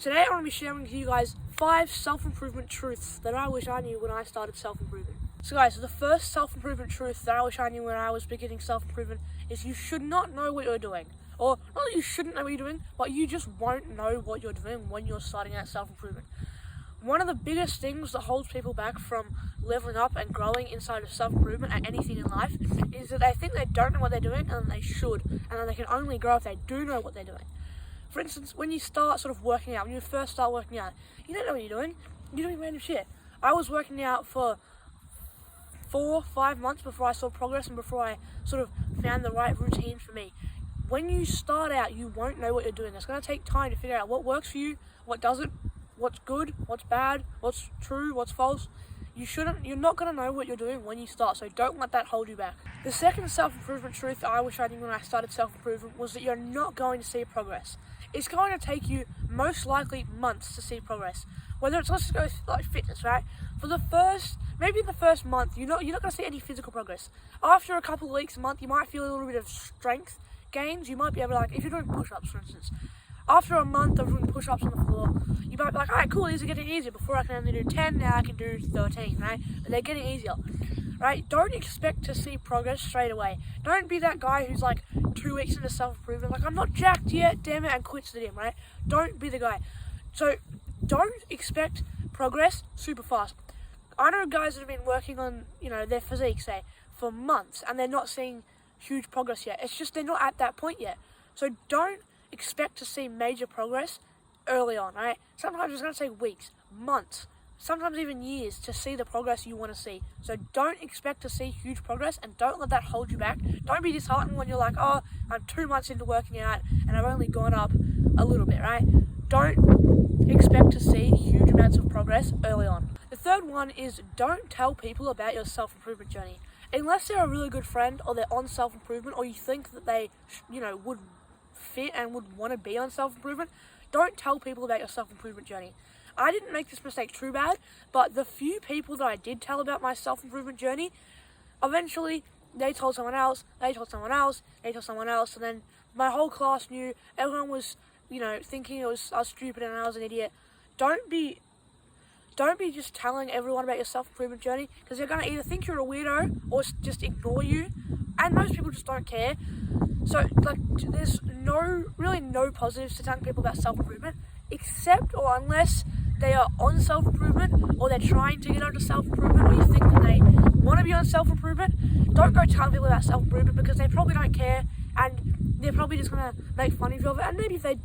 Today I'm going to be sharing with you guys 5 self-improvement truths that I wish I knew when I started self-improvement. So guys, the first self-improvement truth that I wish I knew when I was beginning self-improvement is you should not know what you're doing. Or, not that you shouldn't know what you're doing, but you just won't know what you're doing when you're starting out self-improvement. One of the biggest things that holds people back from leveling up and growing inside of self-improvement at anything in life is that they think they don't know what they're doing and they should, and then they can only grow if they do know what they're doing. For instance, when you start sort of working out, when you first start working out, you don't know what you're doing. You're doing random shit. I was working out for 4-5 months before I saw progress and before I sort of found the right routine for me. When you start out, you won't know what you're doing. It's going to take time to figure out what works for you, what doesn't, what's good, what's bad, what's true, what's false. You're not going to know what you're doing when you start, so don't let that hold you back. The second self-improvement truth I wish I knew when I started self-improvement was that you're not going to see progress. It's going to take you most likely months to see progress. Whether it's, let's just go like fitness, right? For the first month, you're not going to see any physical progress. After a couple of weeks, a month, you might feel a little bit of strength gains. You might be able to, like, if you're doing push-ups, for instance, after a month of doing push-ups on the floor, you might be like, alright, cool, these are getting easier. Before I can only do 10, now I can do 13, right? But they're getting easier, right? Don't expect to see progress straight away. Don't be that guy who's like 2 weeks into self-improvement, like, I'm not jacked yet, damn it, and quits the gym, right? Don't be the guy. So, don't expect progress super fast. I know guys that have been working on, their physique, say, for months, and they're not seeing huge progress yet. It's just they're not at that point yet. So don't expect to see major progress early on, right? Sometimes it's going to take weeks, months, sometimes even years to see the progress you want to see. So don't expect to see huge progress and don't let that hold you back. Don't be disheartened when you're like, oh, I'm 2 months into working out and I've only gone up a little bit, right? Don't expect to see huge amounts of progress early on. The third one is don't tell people about your self-improvement journey. Unless they're a really good friend or they're on self-improvement or you think that they, would fit and would want to be on self-improvement, don't tell people about your self-improvement journey. I didn't make this mistake too bad, but the few people that I did tell about my self-improvement journey, eventually they told someone else, they told someone else, they told someone else, and then my whole class knew. Everyone was, thinking I was stupid and I was an idiot. Don't be just telling everyone about your self-improvement journey, because they're going to either think you're a weirdo or just ignore you, and most people just don't care. So, there's really no positives to telling people about self-improvement, except or unless they are on self-improvement or they're trying to get onto self-improvement, or you think that they want to be on self-improvement. Don't go telling people about self-improvement, because they probably don't care and they're probably just going to make fun of you of it. And maybe if they,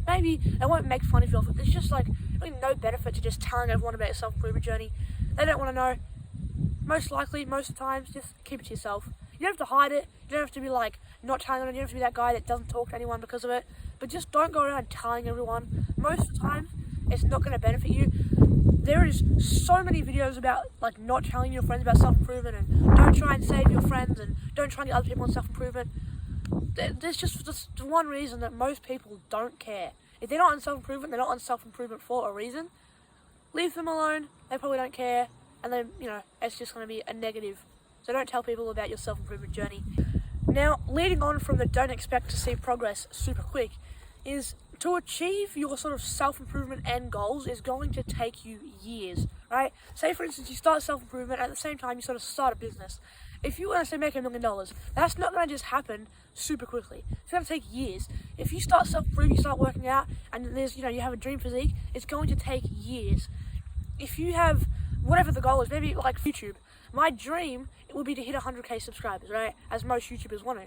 maybe they won't make fun of you of it. There's just really no benefit to just telling everyone about your self-improvement journey. They don't want to know. Most likely, most of the times, just keep it to yourself. You don't have to hide it. You don't have to be not telling anyone. You don't have to be that guy that doesn't talk to anyone because of it. But just don't go around telling everyone. Most of the time, it's not going to benefit you. There is so many videos about not telling your friends about self-improvement, and don't try and save your friends, and don't try and get other people on self-improvement. There's just one reason that most people don't care. If they're not on self-improvement, they're not on self-improvement for a reason. Leave them alone. They probably don't care. And then, it's just going to be a negative. So don't tell people about your self-improvement journey. Now, leading on from the don't expect to see progress super quick, is to achieve your sort of self-improvement end goals is going to take you years, right? Say, for instance, you start self-improvement, at the same time you sort of start a business. If you want to say make $1 million, that's not going to just happen super quickly. It's going to take years. If you start self-improving, you start working out, and there's, you have a dream physique, it's going to take years. If you have whatever the goal is, maybe like YouTube, my dream would be to hit 100k subscribers, right? As most YouTubers want to.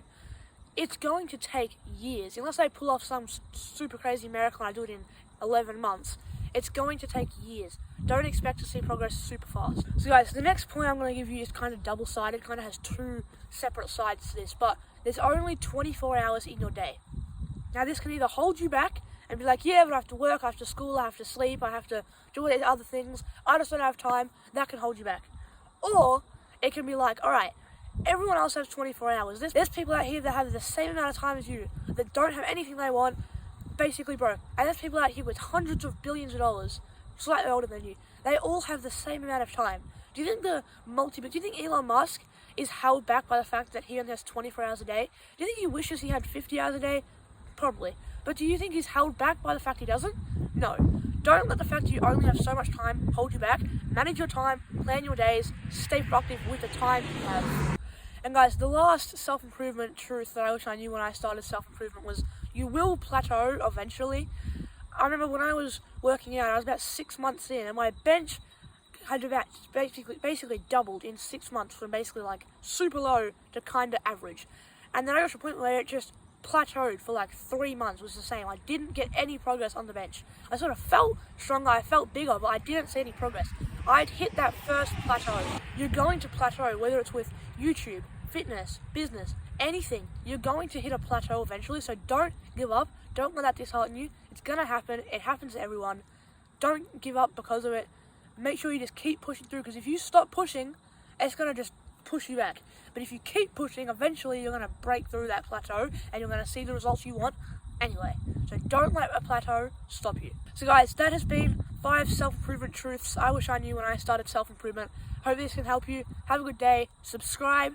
It's going to take years. Unless I pull off some super crazy miracle and I do it in 11 months, it's going to take years. Don't expect to see progress super fast. So guys, the next point I'm going to give you is kind of double-sided, kind of has 2 separate sides to this, but there's only 24 hours in your day. Now this can either hold you back and be like, yeah, but I have to work, I have to school, I have to sleep, I have to do all these other things, I just don't have time. That can hold you back. Or it can be like, alright, everyone else has 24 hours. There's people out here that have the same amount of time as you, that don't have anything they want, basically broke. And there's people out here with hundreds of billions of dollars, slightly older than you. They all have the same amount of time. Do you think Elon Musk is held back by the fact that he only has 24 hours a day? Do you think he wishes he had 50 hours a day? Probably. But do you think he's held back by the fact he doesn't? No. don't let the fact that you only have so much time hold you back. Manage your time, plan your days, stay productive with the time you have. And guys, the last self-improvement truth that I wish I knew when I started self-improvement was you will plateau eventually. I remember when I was working out, I was about 6 months in, and my bench had about basically doubled in 6 months from basically like super low to kind of average. And then I got to a point where it just plateaued for like 3 months, was the same. I didn't get any progress on the bench. I sort of felt stronger, I felt bigger, but I didn't see any progress. I'd hit that first plateau. You're going to plateau, whether it's with YouTube, fitness, business, anything. You're going to hit a plateau eventually, so don't give up. Don't let that dishearten you. It's gonna happen. It happens to everyone. Don't give up because of it. Make sure you just keep pushing through, because if you stop pushing, it's gonna just push you back. But if you keep pushing, eventually you're gonna break through that plateau and you're gonna see the results you want anyway. So don't let a plateau stop you. So guys, that has been 5 self-improvement truths I wish I knew when I started self-improvement. Hope this can help you. Have a good day. Subscribe.